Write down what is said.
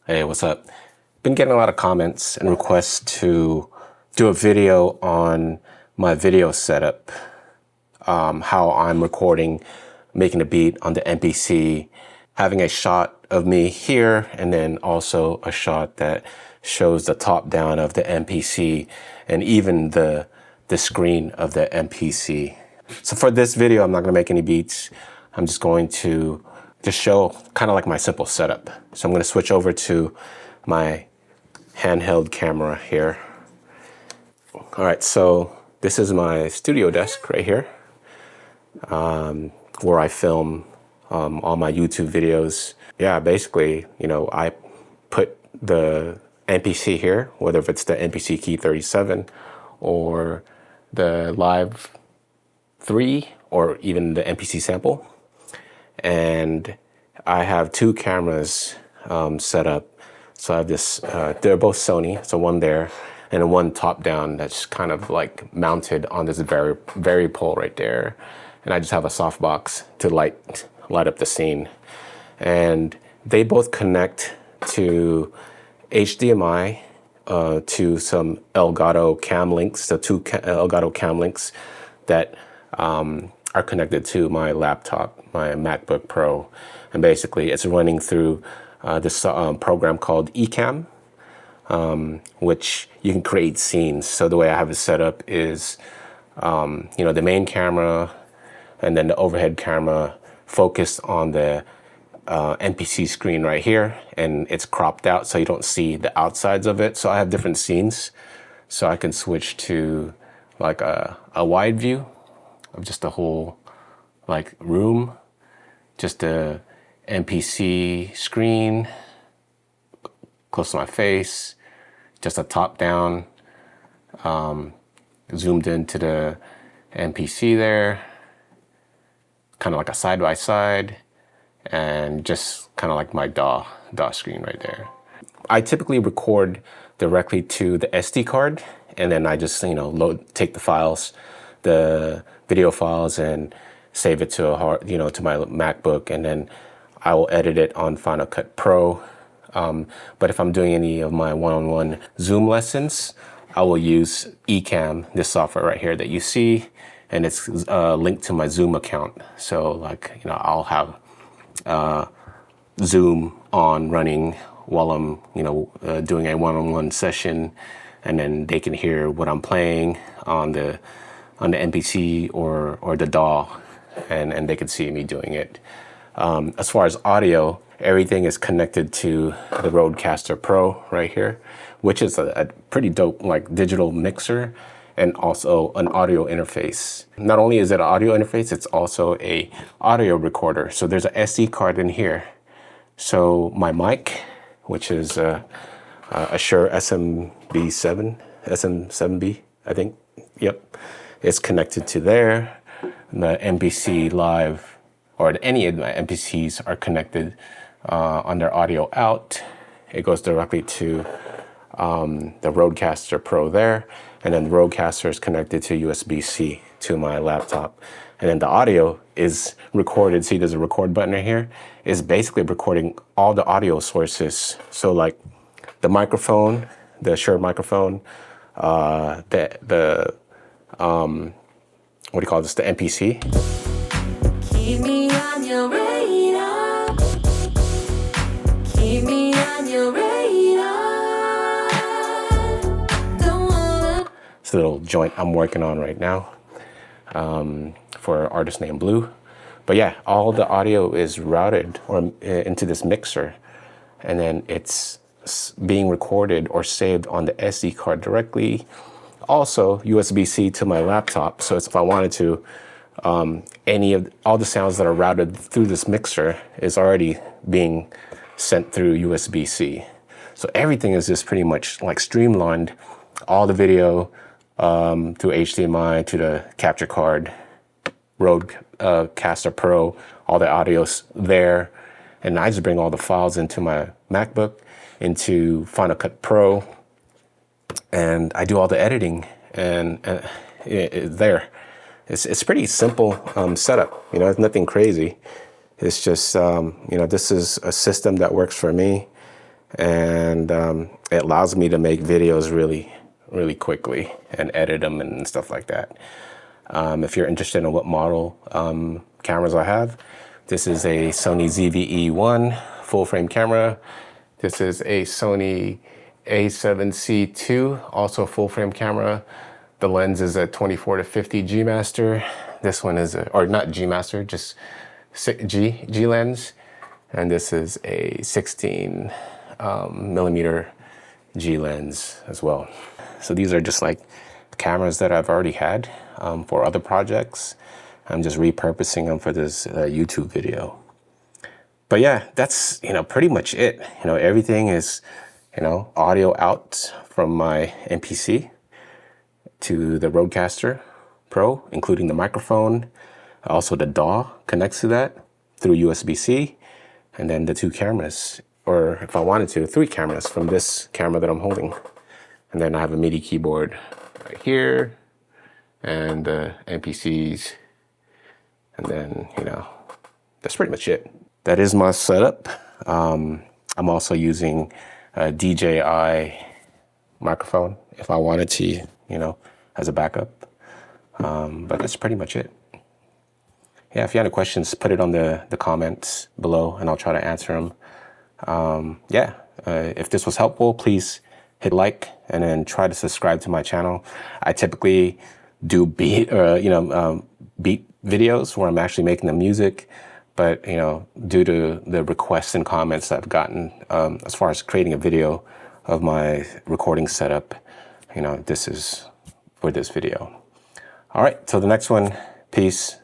Hey, what's up? Been getting a lot of comments and requests to do a video on my video setup, how I'm recording, making a beat on the MPC, having a shot of me here, and then also a shot that shows the top down of the MPC and even the screen of the MPC. So for this video, I'm not gonna make any beats. I'm just going to show kind of like my simple setup. So I'm going to switch over to my handheld camera here. All right, so this is my studio desk right here, where I film all my YouTube videos. Yeah, basically, I put the MPC here, whether if it's the MPC Key 37 or the Live 3 or even the MPC sample. And I have two cameras set up. So I have this, they're both Sony, so one there and one top down that's kind of like mounted on this very pole right there. And I just have a softbox to light up the scene. And they both connect to HDMI to some Elgato cam links, so two Elgato cam links that are connected to my laptop, my MacBook Pro. And basically it's running through this program called ecamm, which you can create scenes. So the way I have it set up is, the main camera and then the overhead camera focused on the MPC screen right here, and it's cropped out so you don't see the outsides of it. So I have different scenes, so I can switch to like a wide view of just the whole like room, just a MPC screen close to my face, just a top down, zoomed into the MPC there, kind of like a side by side, and just kind of like my DAW screen right there. I typically record directly to the SD card, and then I just take the files, the video files, and save it to to my MacBook, and then I will edit it on Final Cut Pro. But if I'm doing any of my one-on-one Zoom lessons, I will use ecamm, this software right here that you see, and it's linked to my Zoom account. So like, I'll have Zoom on running while I'm, doing a one-on-one session, and then they can hear what I'm playing on the MPC or the DAW, and they can see me doing it. As far as audio, everything is connected to the Rodecaster Pro right here, which is a pretty dope like digital mixer and also an audio interface. Not only is it an audio interface, it's also a audio recorder. So there's a SD card in here. So my mic, which is a Shure SM7B, I think. Yep, it's connected to there. The MPC Live, or any of my MPCs are connected on their audio out. It goes directly to the Rodecaster Pro there, and then the Rodecaster is connected to USB-C to my laptop. And then the audio is recorded. See, there's a record button right here. Is basically recording all the audio sources. So like the microphone, the Shure microphone, the what do you call this? The MPC. Keep me on your radar. Keep me on your radar. Don't wanna. It's a little joint I'm working on right now for an artist named Blue. But yeah, all the audio is routed into this mixer, and then it's being recorded or saved on the SD card directly. Also USB-C to my laptop. So if I wanted to, all the sounds that are routed through this mixer is already being sent through USB-C. So everything is just pretty much like streamlined. All the video through HDMI to the capture card, Rodecaster Pro, all the audio's there. And I just bring all the files into my MacBook, into Final Cut Pro, and I do all the editing, and there. It's pretty simple setup. It's nothing crazy. It's just, this is a system that works for me, and it allows me to make videos really quickly and edit them and stuff like that. If you're interested in what model cameras I have, this is a Sony ZV-E1 full frame camera. This is a Sony A7C II, also full frame camera. The lens is a 24 to 50 G Master. This one is or not G Master, just G lens. And this is a 16 millimeter G lens as well. So these are just like cameras that I've already had for other projects. I'm just repurposing them for this YouTube video. But yeah, that's, pretty much it. Everything is, audio out from my MPC to the Rodecaster Pro, including the microphone. Also the DAW connects to that through USB-C, and then the two cameras, or if I wanted to, 3 cameras from this camera that I'm holding. And then I have a MIDI keyboard right here, and MPCs, and then, that's pretty much it. That is my setup. I'm also using a DJI microphone if I wanted to, as a backup. But that's pretty much it. Yeah, if you have any questions, put it on the comments below and I'll try to answer them. If this was helpful, please hit like and then try to subscribe to my channel. I typically do beat videos where I'm actually making the music, but due to the requests and comments I've gotten as far as creating a video of my recording setup, this is for this video. All right, till the next one, peace.